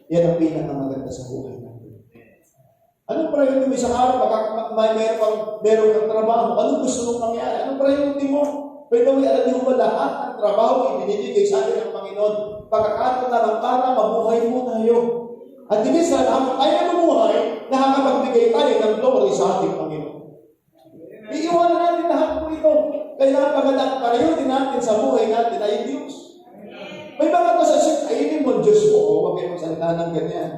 Yan ang pinakamaganda sa buhay natin. Anong priority mo sa araw? Meron kang trabaho. Anong gusto mong mangyari? Anong priority mo? Pero alam niyo ba lahat ng trabaho ibinibigay sa atin ng Panginoon? Pagkakataon na lang para mabuhay mo tayo. At hindi sa habang tayo mabuhay, nakakapagbigay tayo ng glory sa ating Panginoon. Iiwanan natin lahat po ito. Kailangan pagandang priority natin sa buhay natin ay Diyos. May mga kasasip, ayinin mo Diyos mo. Huwag kayo magsalita ng ganyan.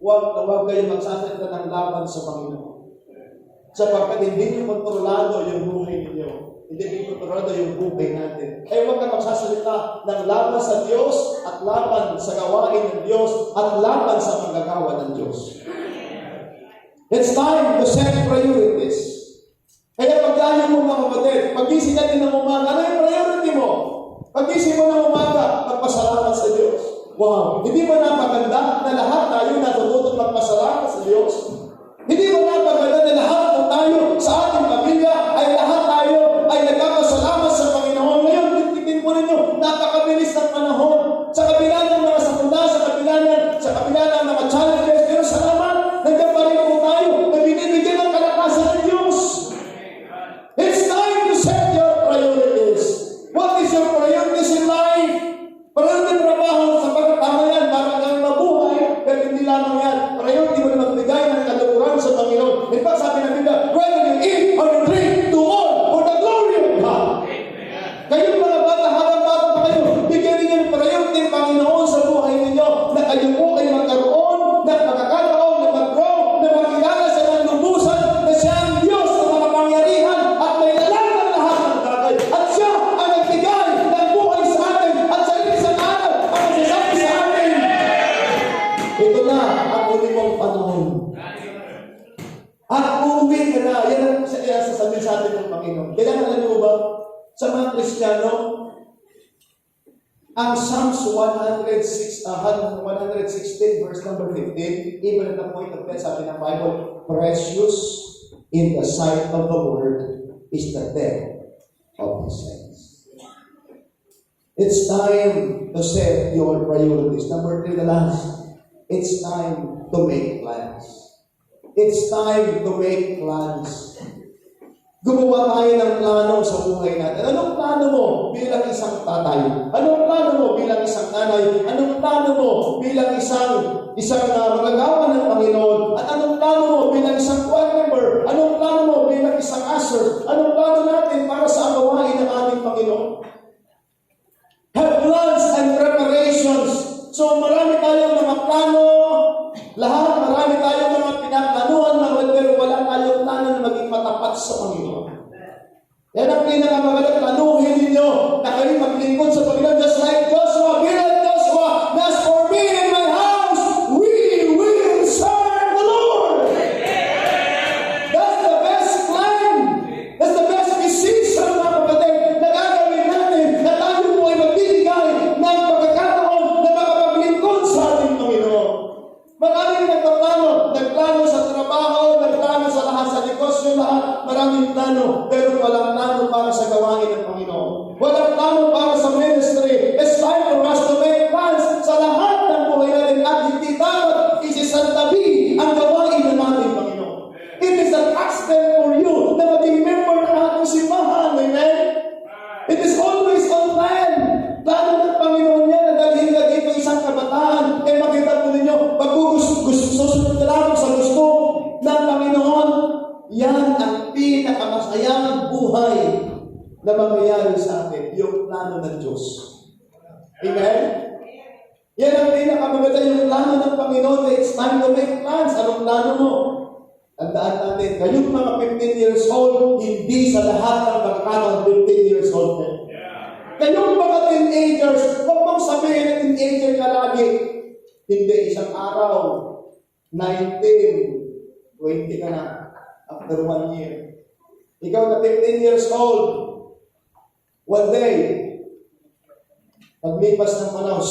Huwag kayo magsasalita ng laban sa Panginoon. Sapagkat hindi niyo kontrolado yung buhay ninyo. Hindi niyo kontrolado yung buhay natin. Kaya huwag ka magsasalita ng laban sa Diyos at laban sa gawain ng Diyos at laban sa manggagawa ng Diyos. It's time to set priorities. Kaya pagdayo mo mga kapatid, pagising natin ng umaga, ano yung priority mo? Pagising mo ng umaga, magpasalamat sa Diyos. Wow! Hindi ba napaganda na lahat tayo natututong magpasalamat sa Diyos? Hindi ba napaganda na lahat po tayo sa ating pamilya ay lahat tayo ay nagpapasalamat sa Panginoon? Ngayon, titignan mo ninyo, napakabilis ng panahon. Sa kabila ng mga sakuna, sa kabila ng mga challenges, pero salamat, nandiyan pa rin po tayo na binibigyan ng kalakasan ng Diyos. It's time to set your priorities. What is your priorities in life? Priority trabaho sa pagkatama yan, para kang mabuhay, pero hindi lamang yan. Priority mo na magbigay ng kalukuran sa Panginoon. In fact, sabi ng Biblia, whether you eat or you drink, do all for the glory of God. Kayong mga bata, habang bata pa kayo, bigyan ninyo ng priority ng Panginoon sa buhay ninyo, na kayo po ay magkaroon ng pagkakataon na mag-grow, na makilala sa ng lubusan, na siya ang Diyos na makapangyarihan at may alam ng lahat ng bagay. At siya ang nagbigay ng buhay sa atin at sa isang araw ang magsasabi sa atin. Ito na ang ulimong panahon. At uuwi ka na. Yan ang sasabihin sa atin ng Panginoon. Kaya alam niyo ba, sa mga Kristiyano, Ang Psalms 116 verse number 15, even at the point of death, sabi ng Bible, precious in the sight of the Lord is the death of his saints. It's time to set your priorities. Number 3, the last. It's time to make plans. It's time to make plans. Gumawa tayo ng plano sa buhay natin. Anong plano mo bilang isang tatay? Anong plano mo bilang isang nanay? Anong plano mo bilang isang magagawa ng Panginoon? At anong plano mo bilang isang choir member? Anong plano mo bilang isang usher? Anong plano natin para sa gawain ng ating Panginoon? Have plans and preparations. So marami tayong mga plano, marami tayong mga pinaplanuhan, pero wala tayong plano na maging matapat sa Panginoon. Yan ang pinakamagalang planuhin ninyo na kayo maglingkod sa Panginoon, just like Joshua. Be like Joshua, as for me and my house, we will serve the Lord. That's the best plan. That's the best decision, mga kapatid, na gagawin natin, na tayo po ay magbibigay ng pagkakataon na makapaglingkod sa ating Panginoon. Maraming nagplano sa trabaho, nagplano sa lahat sa negosyo, lahat, maraming plano, pero walang plano para sa gawain ng Panginoon. Walang plano para sa ministry. It's time for us to make plans sa lahat ng buhay natin at hindi dapat isisantabi ang gawain ng ating Panginoon. It is an accident for you na maging member ng ating simbahan. Amen? It is always on plan. Plano ng Panginoon yan na dalhin ka dito isang kabataan. Kaya makita po ninyo, pag susunod ka lang sa gusto ng Panginoon, yan ang pinakamasayang buhay na mangyayari sa atin, yung plano ng Diyos. Amen? Yan ang pinakamaganda, yung plano ng Panginoon. It's time to make plans. Anong plano mo? Tandaan natin, kayong mga 15 years old, hindi sa lahat ng pagkakataon 15 years old. Kayong mga teenagers, huwag mong sabihin na teenager ka lagi. Hindi, isang araw, 19, 20 ka na, after 1 year. Ikaw na 15 years old, one day, paglipas ng panahon,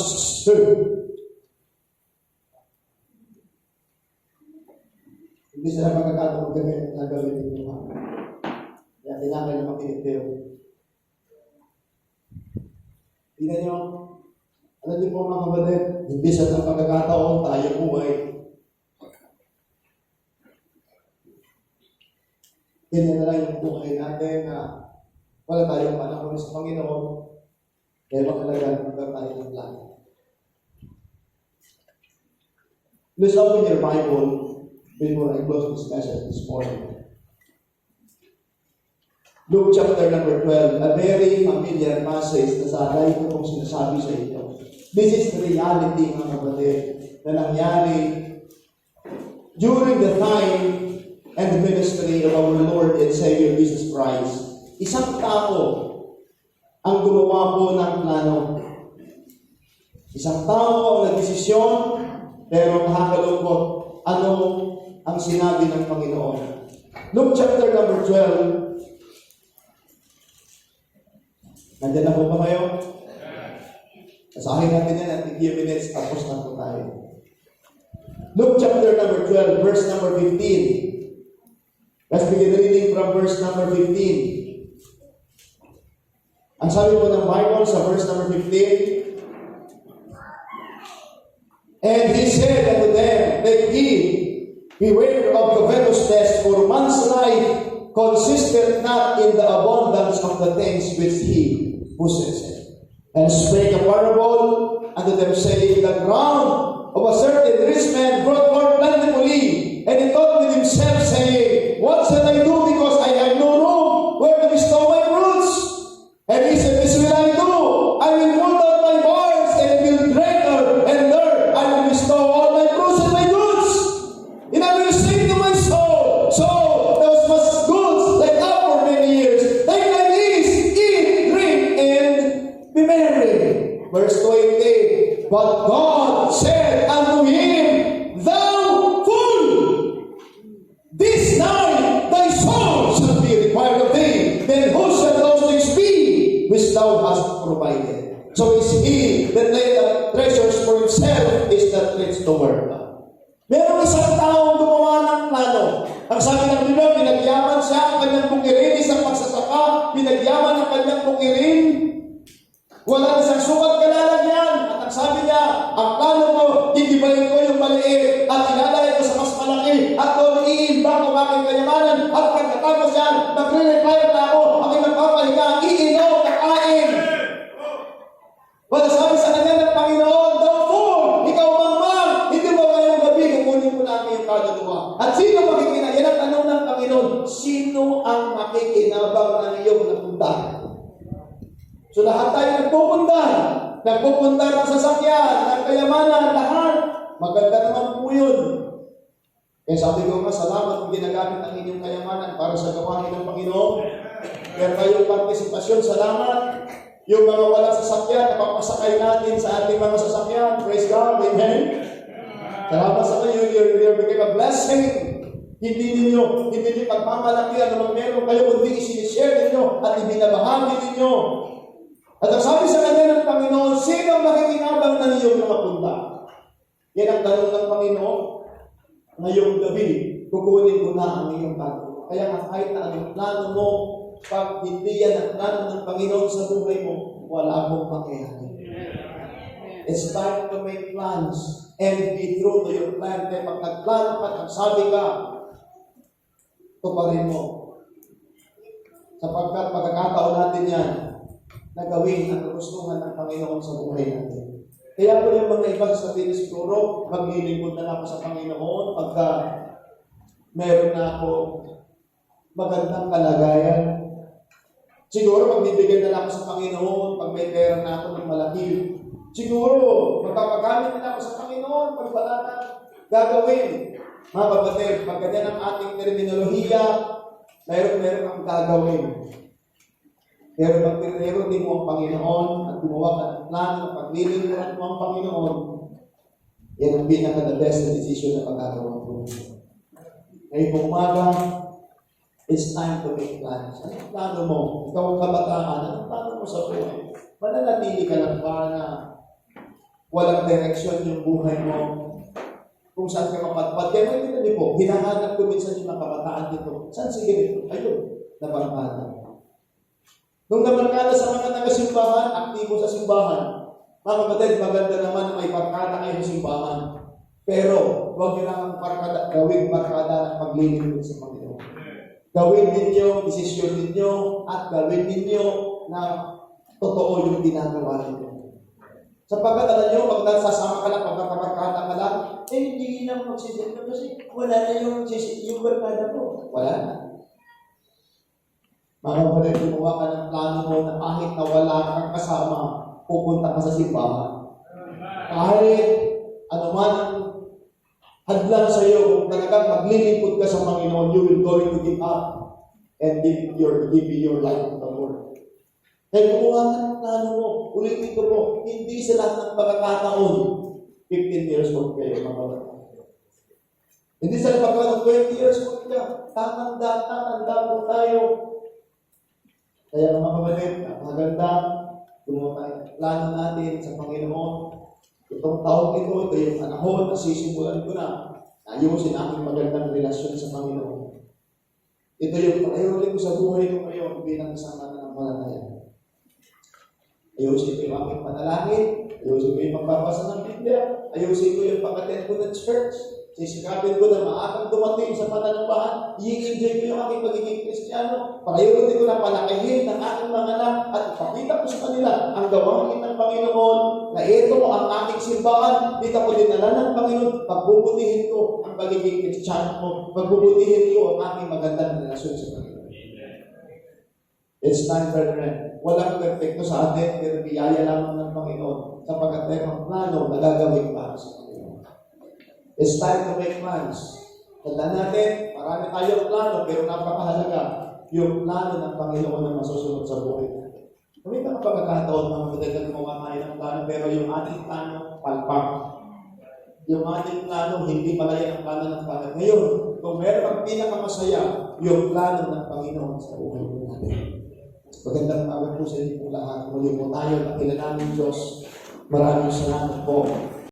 hindi sila magkakataon na gawin ito. Kaya tinakay na makinig kayo. Tingnan nyo, alam niyo po mga kapatid, hindi sa pagkakataon tayo buhay. Tingnan na lang yung buhay natin na wala tayong panahon sa Panginoon, kaya makalaga tayo ng plano. Please open your Bible before I close this message this morning. Luke chapter number 12, a very familiar passage na sa dahil ko pong sinasabi sa inyo. This is the reality, mga kapatid, na nangyari during the time and the ministry of our Lord and Savior Jesus Christ. Isang tao ang gumawa po ng plano. Isang tao ang nagdesisyon, pero nakakalungkot ano ang sinabi ng Panginoon. Luke chapter number 12, nandiyan na po ba kayo? Kasahin natin yan at in few minutes, tapos na po tayo. Luke chapter number 12, verse number 15. Let's begin reading from verse number 15. Ang sabi po ng Bible sa verse number 15, and he said unto them, take heed, beware of covetousness, for man's life consisted not in the abundance of the things which he possessed. And spake a parable unto them, saying, the ground of a certain rich man brought forth plentifully, and he thought with himself, saying, what shall I do, because I have no room where to bestow my fruits? And he said, this will I do, I will put out my barns, and build greater, and there I will bestow all my fruits and my goods. And I will say to my soul, those must goods laid up for many years, take thy ease, eat, drink, and be merry. Verse 20, but God said unto him, thou fool, this night thy soul shall be required of thee. Then who shall those things be which thou hast provided? So is he that laid up treasures for himself is not rich toward God. Merong isang taong gumawa ng plano. Ang sabi ng Biblia, pinagyaman siya ang kanyang bukirin, isang pagsasaka, pinagyaman ang kanyang bukirin. Wala siyang sukat kalalagyan. At ang sabi niya, ang plano ko, gigibayin ko yung maliit at ilalagay ko sa mas malaki at doon iimbang ang aking kayamanan at pagkatapos yan, magre-retire na ako, aking magpapahinga, iinom, kakain. Wala sabi sa kanya ng Panginoon, thou fool, ikaw mangmang, hindi mo ngayong gabi, kukunin ko na ang iyong kaluluwa. At sino makikinabang? Yan ang tanong ng Panginoon, sino ang makikinabang ng iyong napuntahan? So lahat tayo nagpupunta ng sasakyan, ng kayamanan, lahat. Maganda naman po yun. Kaya sabi ko nga, salamat kung ginagamit ang inyong kayamanan para sa gawain ng Panginoon. Pero kayong partisipasyon, salamat. Yung mga walang sasakyan, napapasakay natin sa ating mga sasakyan. Praise God. Amen. Salamat sa kayo. You're became a blessing. Hindi ninyo pagmamalaki ang naman meron kayo, kundi isinishare ninyo at ibinabahagi ninyo. At ang sabi sa kanya ng Panginoon, sino ang makikinabang ng iyong mga punta? Yan ang tanong ng Panginoon. Ngayong gabi, kukunin ko na ang iyong kaluluwa. Kaya nga kahit na anong plano mo, pag hindi yan ang plano ng Panginoon sa buhay mo, wala mong mangyayari. It's time to make plans and be true to your plan. Kaya pag nagplano ka, nagsabi ka, tuparin mo. Sapagkat pagkakataon natin yan, na gawin ang kagustuhan ng Panginoon sa buhay natin. Kaya po yung mga ibang sabihin siguro, maglilingkod na ako sa Panginoon pagka meron na ako magandang kalagayan. Siguro magbibigyan na ako sa Panginoon pag may pera na ako ng malaki. Siguro magpapagamit na ako sa Panginoon pag wala na gagawin. Mga kapatid, pag ganyan ang ating terminolohiya, meron ang gagawin. Pero pag pinero din mo ang Panginoon at gumawa ka ng plano na paglilingkuran mo ang Panginoon, yan ang pinaka-the best na decision na pagkagawa mo. Ngayong umaga, it's time to make plans. Anong plano mo? Ikaw ang kabataan, anong plano mo sa buhay? Mananatili ka lang ba na walang direksyon yung buhay mo? Kung saan ka mapatpat. Kaya may pinali po, hinahanap ko minsan yung mga kabataan dito. Saan sige dito? Ayun, nabarkada. Nung nabarkada sa mga taga-simbahan, aktibo sa simbahan. Mga kapatid, maganda naman na may barkada kayo sa simbahan. Pero, huwag nyo lang gawing barkada ng paglilingkod sa Panginoon. Gawin ninyo, desisyon ninyo, at gawin ninyo na totoo yung ginagawa ninyo. Sapagkat alam nyo, pag nasasama ka lang, pag nakabarkada ka lang, hindi lang magsisilip kasi wala na yung barkada ko. Wala na. Mga kapatid, gumawa ka ng plano mo na kahit na wala kang kasama, pupunta ka sa simbahan. Kahit anuman ang hadlang sa iyo, kung talagang maglilingkod ka sa Panginoon, you will going to give up and give your life to the Lord. Kaya gumawa ka ng plano mo. Ulitin ko po, hindi sa lahat ng pagkakataon, 15 years old kayo, mga kapatid. Hindi sa lahat ng pagkakataon, 20 years old ka. Tatanda po tayo. Kaya mga kapatid, maganda, gumawa tayo. Plano natin sa Panginoon. Itong taon ito yung panahon na sisimulan ko na ayusin aking magandang relasyon sa Panginoon. Ito yung priority ko sa buhay ko ngayon bilang isang mananampalataya. Ayusin ko yung aking panalangin, ayusin ko yung pagbabasa ng Biblia, ayusin ko yung pag-attend ko ng church, sisikapin ko na maagang dumating sa pananampahan, i-enjoy ko yung aking pagiging Kristiyano, priority ko na palakihin ng aking mga anak at ipakita ko sa kanila ang gawain ng Panginoon na ito ang aking simbahan, dito ko dinala ng Panginoon, pagbubutihin ko ang pagiging Kristiyano ko, pagbubutihin ko ang aking magandang relasyon sa Panginoon. It's time, brethren. Walang perfecto sa atin, pero biyaya lamang ng Panginoon sapagkat mayroong plano na gagawin para sa Panginoon. It's time to make plans. Tandaan natin, marami tayong plano, pero napakahalaga yung plano ng Panginoon na masusunod sa buhay natin. Kami mga pagkakataon, mga kapatid, na gumawa tayo ng plano, pero yung ating plano, palpak. Yung ating plano, hindi pala yan ang plano ng Panginoon. Ngayon, kung meron ang pinakamasaya, yung plano ng Panginoon sa buhay natin. Magandang umaga po sa inyo po lahat. Muli po tayo, nakilala namin Diyos. Maraming salamat po